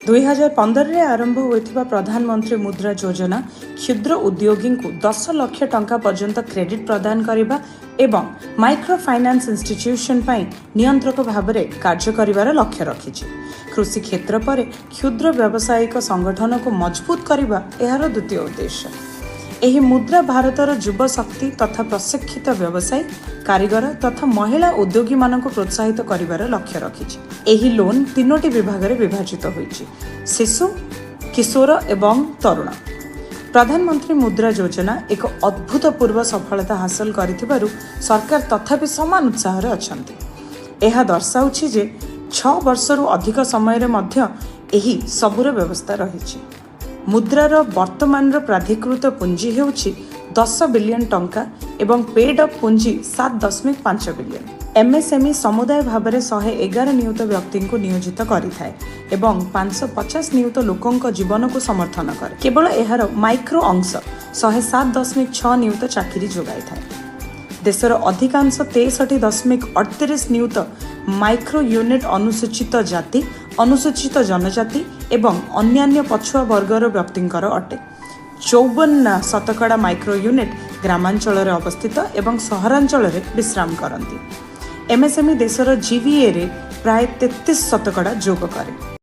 2015 आरंभ होइथिबा प्रधानमंत्री मुद्रा योजना क्षुद्र उद्योगी को 10 लाख टंका पर्यंत क्रेडिट प्रदान करिबा एवं माइक्रो फाइनान्स इंस्टीट्यूशन पई नियंत्रक भाव में कार्य करिवार लक्ष्य रखिछि। कृषि क्षेत्र पर क्षुद्र व्यावसायिक संगठन को मजबूत करिबा एहार द्वितीय उद्देश्य। एही मुद्रा भारतर युवा शक्ति तथा प्रशिक्षित व्यवसायी कारीगर तथा महिला उद्योगी मानक प्रोत्साहित करिवार लक्ष्य रखिछि। एही लोन 3टी विभाग में विभाजित होइछि: शिशु, किशोर एवं तरुण। प्रधानमंत्री मुद्रा योजना एक अभूतपूर्व सफलता हासिल करिथिबारु सरकार तथापि समान उत्साह रे अछंती। एहा दर्शाउछि जे 6 वर्षरु अधिक समय रे मध्य एही सबुर व्यवस्था रहिछि। मुद्रार वर्तमान प्राधिकृत पुंजी हेउछि 10 बिलियन टंका एवं पेड अप पुंजी 7.5 बिलियन। एमएसएमई समुदाय भाव में 111 नियुत व्यक्ति को नियोजित करिथाए एवं 550 नियुत लोकों जीवन को समर्थन करे। केवल एहार माइक्रो अंश 107.6 नियुत चाकरी जोगाई थाए। देशर अधिकांश 63.38 नियुत माइक्रो यूनिट अनुसूचित जाति, अनुसूचित जनजाति एवं अन्यान्य पछुआ वर्गर व्यक्तिंकर अटे। 54% माइक्रो यूनिट ग्रामांचल अवस्थित एवं सहरांचल विश्राम करती। एमएसएमई देशर जीवीए रे प्राय 33% जोग करे।